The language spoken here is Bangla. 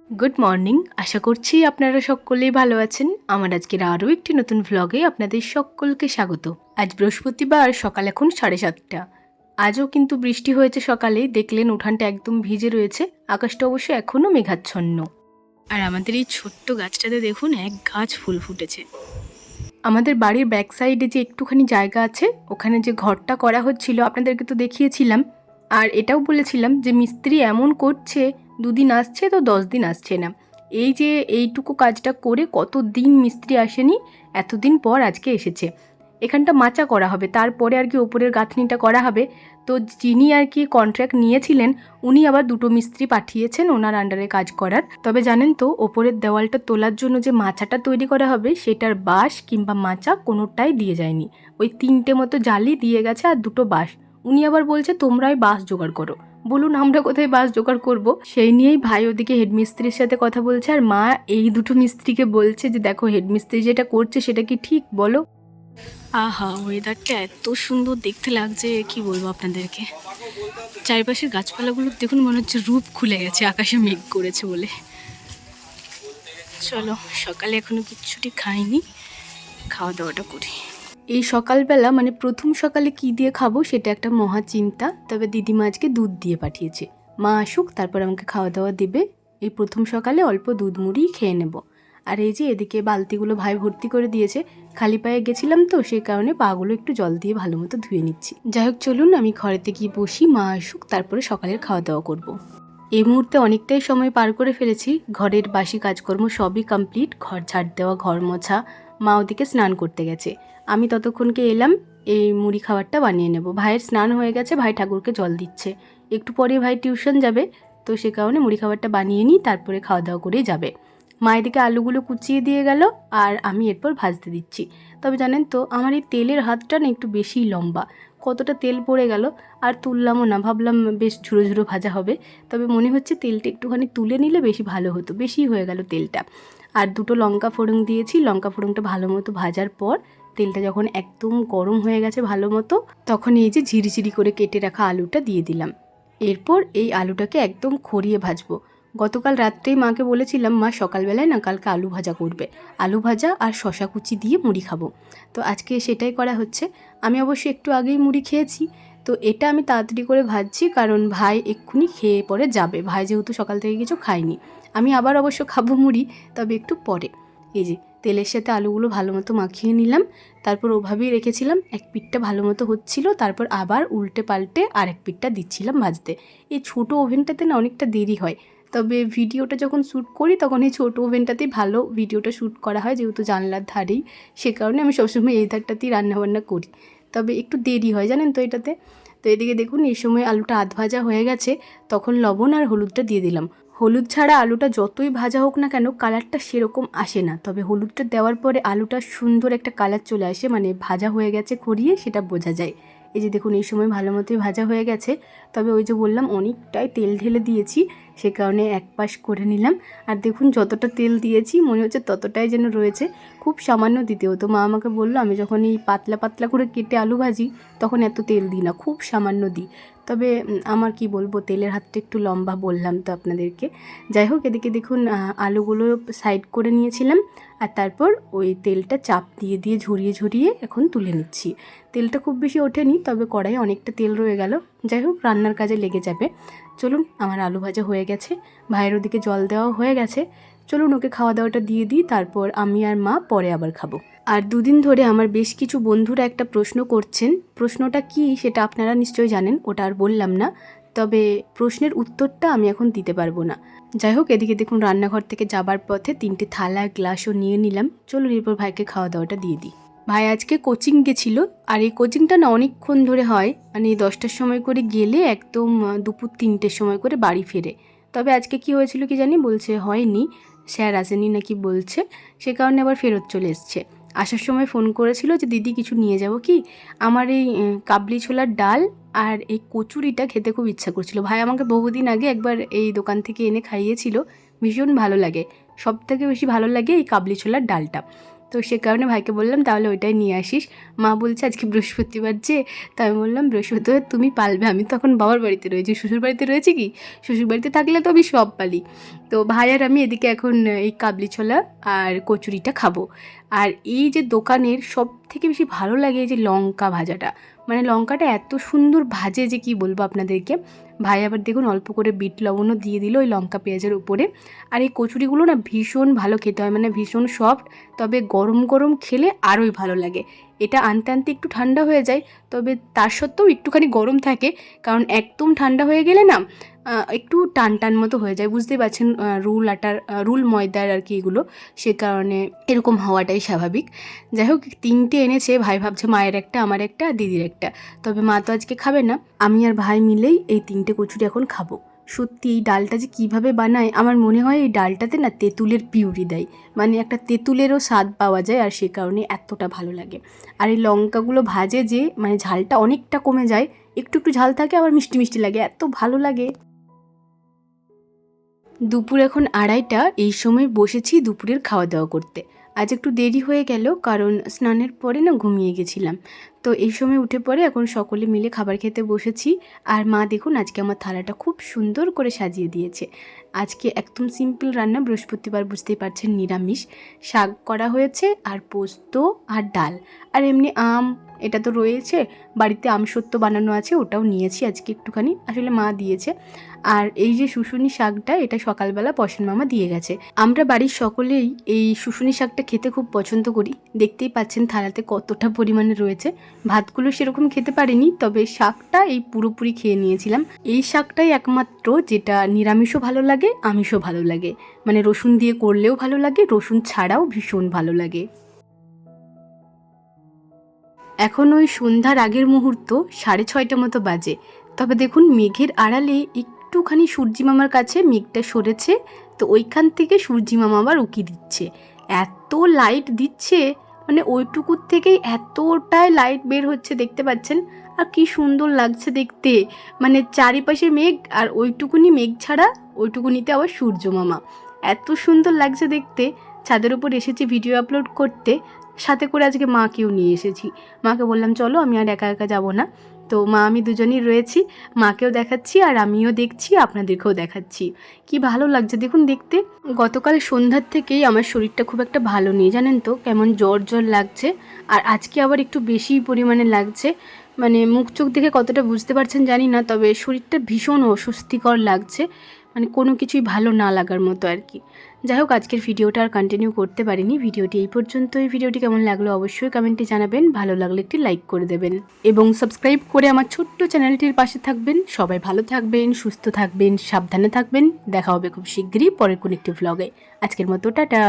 Good morning. আশা করছি আপনারা সকলেই ভালো আছেন। আমার আজকের আরও একটি নতুন ভ্লগে আপনাদের সকলকে স্বাগত। আজ বৃহস্পতিবার, সকাল এখন 7:30। আজও কিন্তু বৃষ্টি হয়েছে সকালেই, দেখলেন উঠানটা একদম ভিজে রয়েছে। আকাশটা অবশ্য এখনও মেঘাচ্ছন্ন। আর আমাদের এই ছোট্ট গাছটাতে দেখুন এক গাছ ফুল ফুটেছে। আমাদের বাড়ির ব্যাক সাইডে যে একটুখানি জায়গা আছে, ওখানে যে ঘরটা করা হচ্ছিল আপনাদেরকে তো দেখিয়েছিলাম। আর এটাও বলেছিলাম যে মিস্ত্রি এমন করছে, 2 দিন আসছে তো 10 দিন আসছে না। এই যে এইটুকু কাজটা করে কত দিন মিস্ত্রি আসেনি, এতদিন পর আজকে এসেছে। এখানটা মাচা করা হবে, তারপরে আর কি ওপরের গাঁথনিটা করা হবে। তো যিনি আর কি কন্ট্রাক্ট নিয়েছিলেন, উনি আবার 2টো মিস্ত্রি পাঠিয়েছেন ওনার আন্ডারে কাজ করার। তবে জানেন তো, ওপরের দেওয়ালটা তোলার জন্য যে মাচাটা তৈরি করা হবে, সেটার বাঁশ কিংবা মাচা কোনোটাই দিয়ে যায়নি। ওই 3টে মতো জালি দিয়ে গেছে আর 2টো বাঁশ। উনি আবার বলছে তোমরাই বাঁশ জোগাড় করো। বলুন আমরা কোথায় বাঁশ জোগাড় করব? সেই নিয়েই ভাই ওদিকে হেডমিস্ত্রির সাথে কথা বলছে, আর মা এই 2টো মিস্ত্রিকে বলছে যে দেখো হেডমিস্ত্রি যেটা করছে সেটা কি ঠিক বলো। আহা, ওয়েদারটা এত সুন্দর দেখতে লাগছে, কি বলবো আপনাদেরকে। চারিপাশের গাছপালাগুলো দেখুন, মনে হচ্ছে রূপ খুলে গেছে, আকাশে মেঘ করেছে বলে। চলো, সকালে এখনো কিচ্ছুটি খাইনি, খাওয়া দাওয়াটা করি। এই সকালবেলা মানে প্রথম সকালে কি দিয়ে খাবো সেটা একটা মহা চিন্তা। তবে দিদিমা আজকে দুধ দিয়ে পাঠিয়েছে। মা আসুক, তারপর আমাকে খাওয়া দাওয়া দেবে। এই প্রথম সকালে অল্প দুধ মুড়ি খেয়ে নেব। আর এই যে এদিকে বালতিগুলো ভাই ভর্তি করে দিয়েছে। খালি পায়ে গেছিলাম তো, সেই কারণে পাগুলো একটু জল দিয়ে ভালো মতো ধুয়ে নিচ্ছি। যাই হোক, চলুন আমি ঘরেতে গিয়ে বসি, মা আসুক, তারপরে সকালের খাওয়া দাওয়া করব। এই মুহূর্তে অনেকটাই সময় পার করে ফেলেছি। ঘরের বাসি কাজকর্ম সবই কমপ্লিট, ঘর ঝাড় দেওয়া, ঘর মোছা। মা ওদিকে স্নান করতে গেছে। আমি ততক্ষণকে এলাম এই মুড়ি খাবারটা বানিয়ে নেব। ভাইয়ের স্নান হয়ে গেছে, ভাই ঠাকুরকে জল দিচ্ছে। একটু পরে ভাই টিউশন যাবে, তো সে কারণে মুড়ি খাবারটা বানিয়ে নিই, তারপরে খাওয়া দাওয়া করেই যাবে। মা এদিকে আলুগুলো কুচিয়ে দিয়ে গেল, আর আমি এরপর ভাজতে দিচ্ছি। তবে জানেন তো, আমার এই তেলের হাতটা না একটু বেশিই লম্বা। কতটা তেল পড়ে গেল, আর তুললামও না, ভাবলাম বেশ ঝুরো ঝুরো ভাজা হবে। তবে মনে হচ্ছে তেলটা একটুখানি তুলে নিলে বেশি ভালো হতো, বেশি হয়ে গেল তেলটা। আর 2টো লঙ্কা ফোড়ন দিয়েছি। লঙ্কা ফোড়নটা ভালো মতো ভাজার পর তেলটা যখন একদম গরম হয়ে গেছে ভালো মতো, তখন এই যে ঝিরিঝিরি করে কেটে রাখা আলুটা দিয়ে দিলাম। এরপর এই আলুটাকে একদম খড়িয়ে ভাজবো। গতকাল রাত্রেই মাকে বলেছিলাম, মা সকালবেলায় না কালকে আলু ভাজা করবে। আলু ভাজা আর শশা কুচি দিয়ে মুড়ি খাবো। তো আজকে সেটাই করা হচ্ছে। আমি অবশ্য একটু আগেই মুড়ি খেয়েছি। তো এটা আমি তাড়াতাড়ি করে ভাজছি, কারণ ভাই এক্ষুনি খেয়ে পরে যাবে। ভাই যেহেতু সকাল থেকে কিছু খায়নি। আমি আবার অবশ্য খাবো মুড়ি, তবে একটু পরে। এই যে তেলের সাথে আলুগুলো ভালো মতো মাখিয়ে নিলাম। তারপর ওভাবেই রেখেছিলাম। এক পিঠটা ভালো মতো হচ্ছিল, তারপর আবার উল্টে পাল্টে আরেক পিঠটা দিচ্ছিলাম ভাজতে। এই ছোটো ওভেনটাতে না অনেকটা দেরি হয়। তবে ভিডিওটা যখন শ্যুট করি তখন এই ছোটো ওভেনটাতেই ভালো ভিডিওটা শ্যুট করা হয়, যেহেতু জানলার ধারেই। সে কারণে আমি সবসময় এই ধারটাতেই রান্নাবান্না করি। তবে একটু দেরি হয় জানেন তো এটাতে। তো এদিকে দেখুন, এই সময় আলুটা আধ ভাজা হয়ে গেছে, তখন লবণ আর হলুদটা দিয়ে দিলাম। হলুদ ছাড়া আলুটা যতই ভাজা হোক না কেন, কালারটা সেরকম আসে না। তবে হলুদটা দেওয়ার পরে আলুটা সুন্দর একটা কালার চলে আসে, মানে ভাজা হয়ে গেছে খড়িয়ে, সেটা বোঝা যায়। এই যে দেখুন, এই সময় ভালো মতোই ভাজা হয়ে গেছে। তবে ওই যে বললাম অনেকটাই তেল ঢেলে দিয়েছি, সে কারণে এক পাশ করে নিলাম। আর দেখুন যতটা তেল দিয়েছি মনে হচ্ছে ততটাই যেন রয়েছে। খুব সামান্য দিতে হতো। মা আমাকে বললো, আমি যখন এই পাতলা পাতলা করে কেটে আলু ভাজি তখন এত তেল দিই না, খুব সামান্য দিই। তবে আমার কি বলবো, তেলের হাতটা একটু লম্বা, বললাম তো আপনাদেরকে। যাই হোক, এদিকে দেখুন আলুগুলো সাইড করে নিয়েছিলাম, আর তারপর ওই তেলটা চাপ দিয়ে দিয়ে ঝরিয়ে ঝরিয়ে এখন তুলে নিচ্ছি। তেলটা খুব বেশি ওঠেনি, তবে কড়াইয়ে অনেকটা তেল রয়ে গেল। যাই হোক, রান্নার কাজে লেগে যাবে। চলুন, আমার আলু ভাজা হয়ে গেছে, ভাইয়ের ওদিকে জল দেওয়া হয়ে গেছে। চলুন ওকে খাওয়া দাওয়াটা দিয়ে দিই, তারপর আমি আর মা পরে আবার খাবো। আর 2 দিন ধরে আমার বেশ কিছু বন্ধুরা একটা প্রশ্ন করছেন। প্রশ্নটা কি সেটা আপনারা নিশ্চয়ই জানেন, ওটা আর বললাম না। তবে প্রশ্নের উত্তরটা আমি এখন দিতে পারবো না। যাই হোক, এদিকে দেখুন রান্নাঘর থেকে যাবার পথে 3টে থালা গ্লাসও নিয়ে নিলাম। চলুন এরপর ভাইকে খাওয়া দাওয়াটা দিয়ে দিই। ভাই আজকে কোচিং গেছিলো, আর এই কোচিংটা না অনেকক্ষণ ধরে হয়, মানে 10টার সময় করে গেলে একদম দুপুর 3টের সময় করে বাড়ি ফেরে। তবে আজকে কি হয়েছিল কি জানি, বলছে হয়নি, স্যার আসেনি নাকি বলছে, সে কারণে আবার ফেরত চলে এসছে। আসার সময় ফোন করেছিল যে দিদি কিছু নিয়ে যাব কি। আমার এই কাবলি ছোলার ডাল আর এই কচুরিটা খেতে খুব ইচ্ছা করছিল। ভাই আমাকে বহুদিন আগে একবার এই দোকান থেকে এনে খাইয়েছিল, ভীষণ ভালো লাগে। সব থেকে বেশি ভালো লাগে এই কাবলি ছোলার ডালটা। তো সে কারণে ভাইকে বললাম তাহলে ওইটাই নিয়ে আসিস। মা বলছে আজকে বৃহস্পতিবার যে, তাই আমি বললাম বৃহস্পতিবার তুমি পালবে, আমি তো এখন বাবার বাড়িতে রয়েছি, শ্বশুর বাড়িতে রয়েছি কি, শ্বশুর বাড়িতে থাকলে তো আমি সব পালি। তো ভাই আর আমি এদিকে এখন এই কাবলি ছোলা আর কচুরিটা খাবো। আর এই যে দোকানের সব থেকে বেশি ভালো লাগে এই যে লঙ্কা ভাজাটা, মানে লঙ্কাটা এত সুন্দর ভাজে যে কি বলবো আপনাদেরকে। ভাই আবার দেখুন অল্প করে বিট লবণও দিয়ে দিল ওই লঙ্কা পেঁয়াজের উপরে। আর এই কচুরিগুলো না ভীষণ ভালো খেতে হয়, মানে ভীষণ সফট, তবে গরম গরম খেলে আরোই ভালো লাগে। এটা আনতে আনতে একটু ঠান্ডা হয়ে যায়, তবে তার সত্ত্বেও একটুখানি গরম থাকে, কারণ একদম ঠান্ডা হয়ে গেলে না একটু টান টান মতো হয়ে যায়, বুঝতেই পারছেন রুল ময়দার আর কি এগুলো, সে কারণে এরকম হওয়াটাই স্বাভাবিক। যাই হোক 3টে এনেছে, ভাই ভাবছে মায়ের একটা, আমার একটা, দিদির একটা, তবে মা তো আজকে খাবে না, আমি আর ভাই মিলেই এই 3টে কচুরি এখন খাবো। সত্যি এই ডালটা যে কীভাবে বানায়, আমার মনে হয় এই ডালটাতে না তেঁতুলের পিউরি দেয়, মানে একটা তেঁতুলেরও স্বাদ পাওয়া যায়, আর সে কারণে এতটা ভালো লাগে। আর এই লঙ্কাগুলো ভাজে যে মানে ঝালটা অনেকটা কমে যায়, একটু একটু ঝাল থাকে আবার মিষ্টি মিষ্টি লাগে, এত ভালো লাগে। দুপুর এখন 2:30, এই সময় বসেছি দুপুরের খাওয়া দাওয়া করতে। আজ একটু দেরি হয়ে গেল, কারণ স্নানের পরে না ঘুমিয়ে গেছিলাম। তো এই সময় উঠে পড়ে এখন সকলে মিলে খাবার খেতে বসেছি। আর মা দেখুন আজকে আমার থালাটা খুব সুন্দর করে সাজিয়ে দিয়েছে। আজকে একদম সিম্পল রান্না, বৃহস্পতিবার বুঝতেই পারছেন, নিরামিষ। শাক করা হয়েছে আর পোস্ত আর ডাল, আর এমনি আম এটা তো রয়েছে, বাড়িতে আমসত্ত্ব বানানো আছে, ওটাও নিয়েছি আজকে একটুখানি, আসলে মা দিয়েছে। আর এই যে শুশুনি শাকটা, এটা সকালবেলা পশন মামা দিয়ে গেছে। আমরা বাড়ির সকলেই এই শুশুনি শাকটা খেতে খুব পছন্দ করি, দেখতেই পাচ্ছেন থালাতে কতটা পরিমাণে রয়েছে। ভাতগুলো সেরকম খেতে পারিনি, তবে শাকটা এই পুরোপুরি খেয়ে নিয়েছিলাম। এই শাকটাই একমাত্র যেটা নিরামিষও ভালো লাগে, আমিষও ভালো লাগে, মানে রসুন দিয়ে করলেও ভালো লাগে, রসুন ছাড়াও ভীষণ ভালো লাগে। এখন ওই সন্ধ্যার আগের মুহূর্ত, 6:30 মতো বাজে, তবে দেখুন মেঘের আড়ালে একটুখানি সূর্যি মামার কাছে মেঘটা সরেছে, তো ওইখান থেকে সূর্যি মামা আবার উকি দিচ্ছে, এত লাইট দিচ্ছে, মানে ওইটুকুর থেকেই এতটাই লাইট বের হচ্ছে দেখতে পাচ্ছেন। আর কি সুন্দর লাগছে দেখতে, মানে চারিপাশে মেঘ আর ওইটুকুনি মেঘ ছাড়া, ওইটুকুনিতে আবার সূর্য মামা, এত সুন্দর লাগছে দেখতে। ছাদের উপর এসেছি ভিডিও আপলোড করতে, সাথে করে আজকে মাকেও নিয়ে এসেছি। মাকে বললাম চলো, আমি আর একা একা যাব না, তো মা আমি দুজনেই রয়েছি, মাকেও দেখাচ্ছি আর আমিও দেখছি, আপনাদেরকেও দেখাচ্ছি। কি ভালো লাগছে দেখুন দেখতে। গতকাল সন্ধ্যার থেকেই আমার শরীরটা খুব একটা ভালো নেই, জানেন তো, কেমন জ্বর জ্বর লাগছে, আর আজকে আবার একটু বেশি পরিমাণে লাগছে, মানে মুখ চোখ দেখে কতটা বুঝতে পারছেন জানি না, তবে শরীরটা ভীষণ অস্বস্তিকর লাগছে, মানে কোনো কিছুই ভালো না লাগার মতো আর কি। যাই হোক আজকের ভিডিওটা আর কন্টিনিউ করতে পারিনি, ভিডিওটি এই পর্যন্তই। ভিডিওটি কেমন লাগলো অবশ্যই কমেন্টে জানাবেন, ভালো লাগলে একটি লাইক করে দেবেন এবং সাবস্ক্রাইব করে আমার ছোট্ট চ্যানেলটির পাশে থাকবেন। সবাই ভালো থাকবেন, সুস্থ থাকবেন, সাবধানে থাকবেন। দেখা হবে খুব শিগগিরই পরের কোনো একটি ভ্লগে। আজকের মতো টাটা।